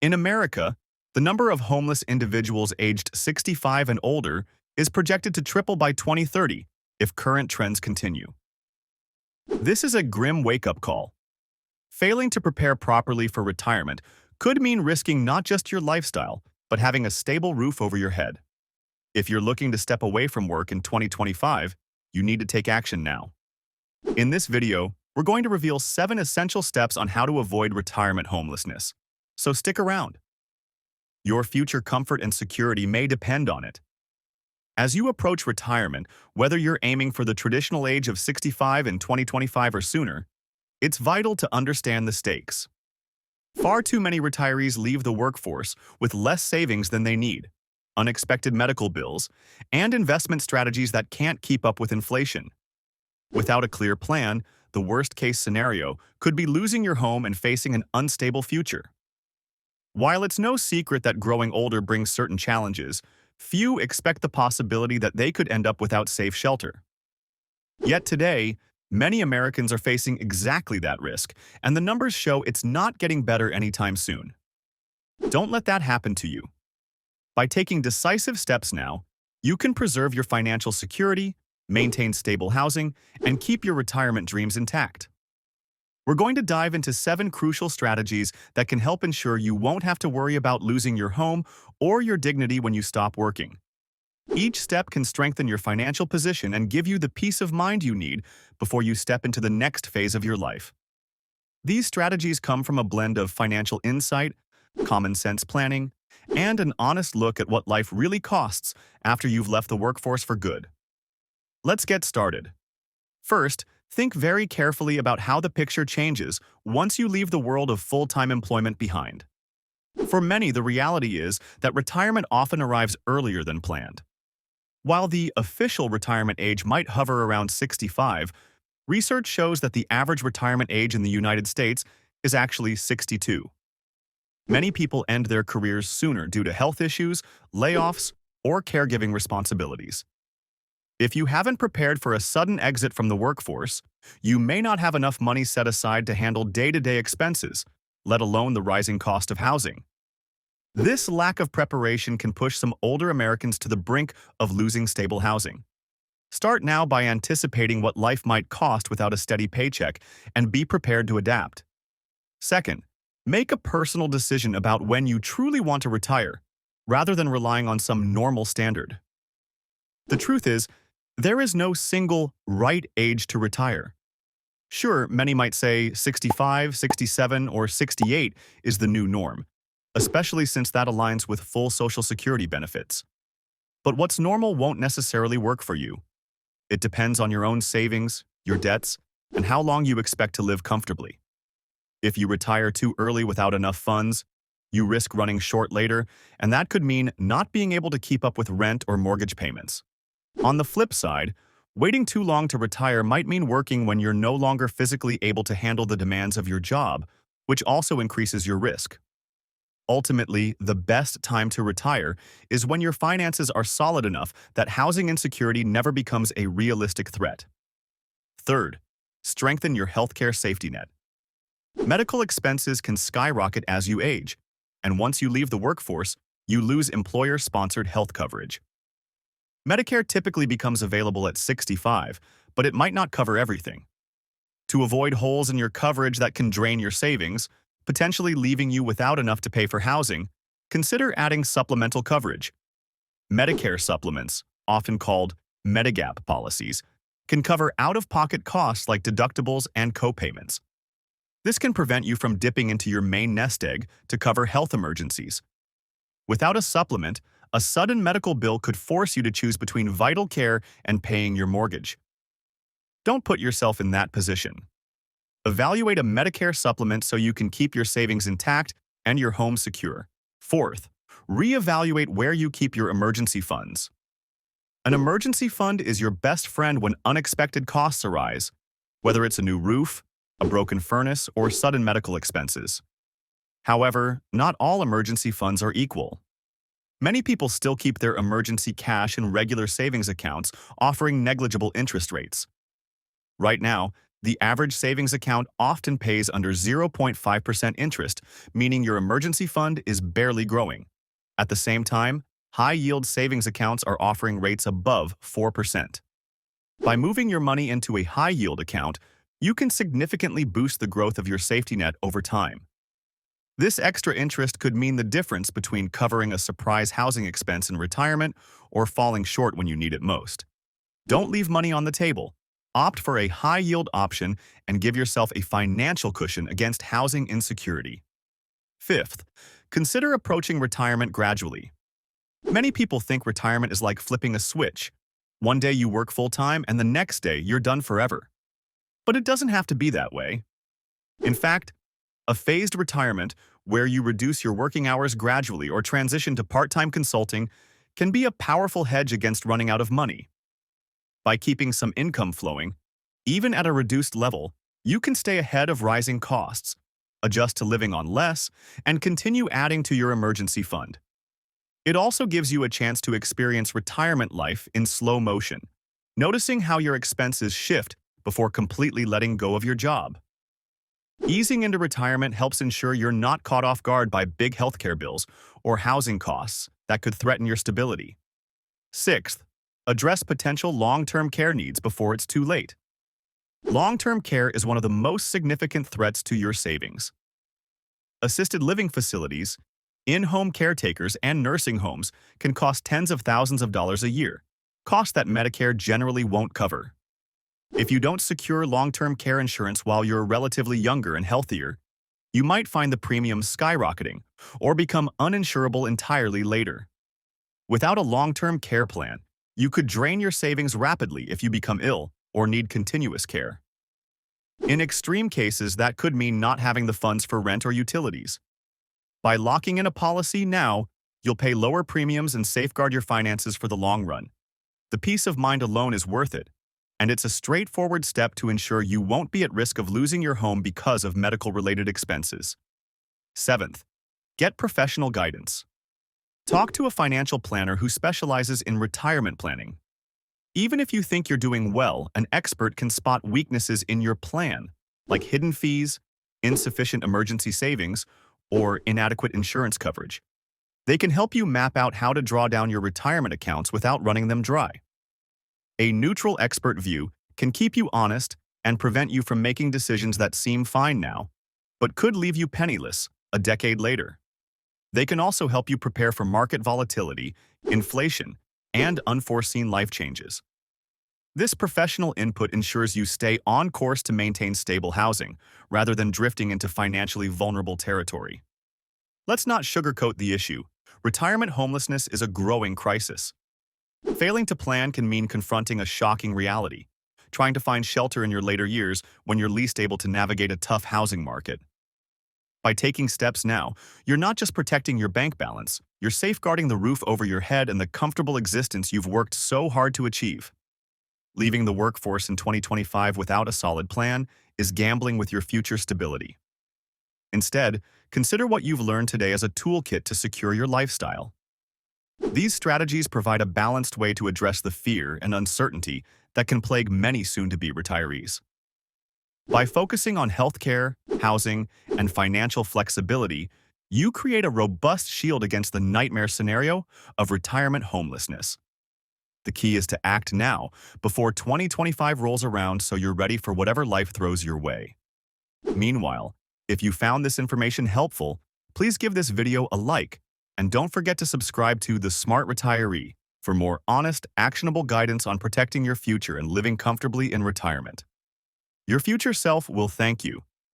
In America, the number of homeless individuals aged 65 and older is projected to triple by 2030 if current trends continue. This is a grim wake-up call. Failing to prepare properly for retirement could mean risking not just your lifestyle, but having a stable roof over your head. If you're looking to step away from work in 2025, you need to take action now. In this video, we're going to reveal 7 essential steps on how to avoid retirement homelessness. So stick around. Your future comfort and security may depend on it. As you approach retirement, whether you're aiming for the traditional age of 65 in 2025 or sooner, it's vital to understand the stakes. Far too many retirees leave the workforce with less savings than they need, unexpected medical bills, and investment strategies that can't keep up with inflation. Without a clear plan, the worst-case scenario could be losing your home and facing an unstable future. While it's no secret that growing older brings certain challenges, few expect the possibility that they could end up without safe shelter. Yet today, many Americans are facing exactly that risk, and the numbers show it's not getting better anytime soon. Don't let that happen to you. By taking decisive steps now, you can preserve your financial security, maintain stable housing, and keep your retirement dreams intact. We're going to dive into 7 crucial strategies that can help ensure you won't have to worry about losing your home or your dignity when you stop working. Each step can strengthen your financial position and give you the peace of mind you need before you step into the next phase of your life. These strategies come from a blend of financial insight, common sense planning, and an honest look at what life really costs after you've left the workforce for good. Let's get started. First, think very carefully about how the picture changes once you leave the world of full-time employment behind. For many, the reality is that retirement often arrives earlier than planned. While the official retirement age might hover around 65, research shows that the average retirement age in the United States is actually 62. Many people end their careers sooner due to health issues, layoffs, or caregiving responsibilities. If you haven't prepared for a sudden exit from the workforce, you may not have enough money set aside to handle day-to-day expenses, let alone the rising cost of housing. This lack of preparation can push some older Americans to the brink of losing stable housing. Start now by anticipating what life might cost without a steady paycheck and be prepared to adapt. Second, make a personal decision about when you truly want to retire, rather than relying on some normal standard. The truth is, there is no single right age to retire. Sure, many might say 65, 67, or 68 is the new norm, especially since that aligns with full Social Security benefits. But what's normal won't necessarily work for you. It depends on your own savings, your debts, and how long you expect to live comfortably. If you retire too early without enough funds, you risk running short later, and that could mean not being able to keep up with rent or mortgage payments. On the flip side, waiting too long to retire might mean working when you're no longer physically able to handle the demands of your job, which also increases your risk. Ultimately, the best time to retire is when your finances are solid enough that housing insecurity never becomes a realistic threat. Third, strengthen your healthcare safety net. Medical expenses can skyrocket as you age, and once you leave the workforce, you lose employer-sponsored health coverage. Medicare typically becomes available at 65, but it might not cover everything. To avoid holes in your coverage that can drain your savings, potentially leaving you without enough to pay for housing, consider adding supplemental coverage. Medicare supplements, often called Medigap policies, can cover out-of-pocket costs like deductibles and co-payments. This can prevent you from dipping into your main nest egg to cover health emergencies. Without a supplement, a sudden medical bill could force you to choose between vital care and paying your mortgage. Don't put yourself in that position. Evaluate a Medicare supplement so you can keep your savings intact and your home secure. Fourth, reevaluate where you keep your emergency funds. An emergency fund is your best friend when unexpected costs arise, whether it's a new roof, a broken furnace, or sudden medical expenses. However, not all emergency funds are equal. Many people still keep their emergency cash in regular savings accounts, offering negligible interest rates. Right now, The average savings account often pays under 0.5% interest, meaning your emergency fund is barely growing. At the same time, high-yield savings accounts are offering rates above 4%. By moving your money into a high-yield account, you can significantly boost the growth of your safety net over time. This extra interest could mean the difference between covering a surprise housing expense in retirement or falling short when you need it most. Don't leave money on the table. Opt for a high-yield option and give yourself a financial cushion against housing insecurity. Fifth, consider approaching retirement gradually. Many people think retirement is like flipping a switch. One day you work full-time and the next day you're done forever. But it doesn't have to be that way. In fact, a phased retirement, where you reduce your working hours gradually or transition to part-time consulting, can be a powerful hedge against running out of money. By keeping some income flowing, even at a reduced level, you can stay ahead of rising costs, adjust to living on less, and continue adding to your emergency fund. It also gives you a chance to experience retirement life in slow motion, noticing how your expenses shift before completely letting go of your job. Easing into retirement helps ensure you're not caught off guard by big healthcare bills or housing costs that could threaten your stability. Sixth, address potential long-term care needs before it's too late. Long-term care is one of the most significant threats to your savings. Assisted living facilities, in-home caretakers, and nursing homes can cost tens of thousands of dollars a year, costs that Medicare generally won't cover. If you don't secure long-term care insurance while you're relatively younger and healthier, you might find the premiums skyrocketing or become uninsurable entirely later. Without a long-term care plan, you could drain your savings rapidly if you become ill or need continuous care. In extreme cases, that could mean not having the funds for rent or utilities. By locking in a policy now, you'll pay lower premiums and safeguard your finances for the long run. The peace of mind alone is worth it, and it's a straightforward step to ensure you won't be at risk of losing your home because of medical-related expenses. Seventh, get professional guidance. Talk to a financial planner who specializes in retirement planning. Even if you think you're doing well, an expert can spot weaknesses in your plan, like hidden fees, insufficient emergency savings, or inadequate insurance coverage. They can help you map out how to draw down your retirement accounts without running them dry. A neutral expert view can keep you honest and prevent you from making decisions that seem fine now, but could leave you penniless a decade later. They can also help you prepare for market volatility, inflation, and unforeseen life changes. This professional input ensures you stay on course to maintain stable housing, rather than drifting into financially vulnerable territory. Let's not sugarcoat the issue. Retirement homelessness is a growing crisis. Failing to plan can mean confronting a shocking reality, trying to find shelter in your later years when you're least able to navigate a tough housing market. By taking steps now, you're not just protecting your bank balance, you're safeguarding the roof over your head and the comfortable existence you've worked so hard to achieve. Leaving the workforce in 2025 without a solid plan is gambling with your future stability. Instead, consider what you've learned today as a toolkit to secure your lifestyle. These strategies provide a balanced way to address the fear and uncertainty that can plague many soon-to-be retirees. By focusing on healthcare, housing, and financial flexibility, you create a robust shield against the nightmare scenario of retirement homelessness. The key is to act now, before 2025 rolls around, so you're ready for whatever life throws your way. Meanwhile, if you found this information helpful, please give this video a like, and don't forget to subscribe to The Smart Retiree for more honest, actionable guidance on protecting your future and living comfortably in retirement. Your future self will thank you.